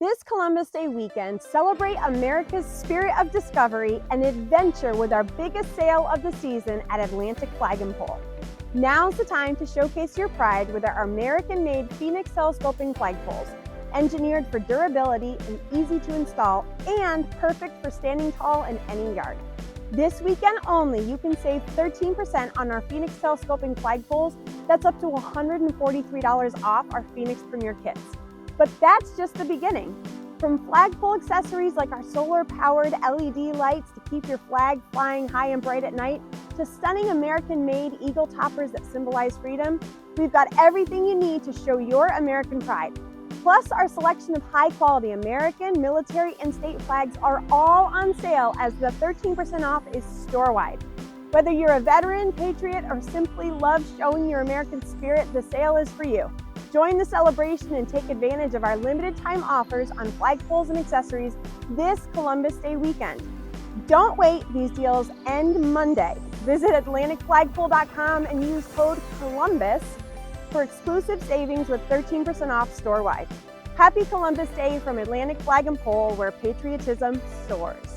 This Columbus Day weekend, celebrate America's spirit of discovery and adventure with our biggest sale of the season at Atlantic Flag and Pole. Now's the time to showcase your pride with our American-made Phoenix Telescoping Flagpoles, engineered for durability and easy to install and perfect for standing tall in any yard. This weekend only, you can save 13% on our Phoenix Telescoping Flagpoles. That's up to $143 off our Phoenix Premier kits. But that's just the beginning. From flagpole accessories like our solar-powered LED lights to keep your flag flying high and bright at night, to stunning American-made eagle toppers that symbolize freedom, we've got everything you need to show your American pride. Plus, our selection of high-quality American, military, and state flags are all on sale as the 13% off is store-wide. Whether you're a veteran, patriot, or simply love showing your American spirit, the sale is for you. Join the celebration and take advantage of our limited time offers on flagpoles and accessories this Columbus Day weekend. Don't wait, these deals end Monday. Visit AtlanticFlagpole.com and use code COLUMBUS for exclusive savings with 13% off store-wide. Happy Columbus Day from Atlantic Flag and Pole, where patriotism soars.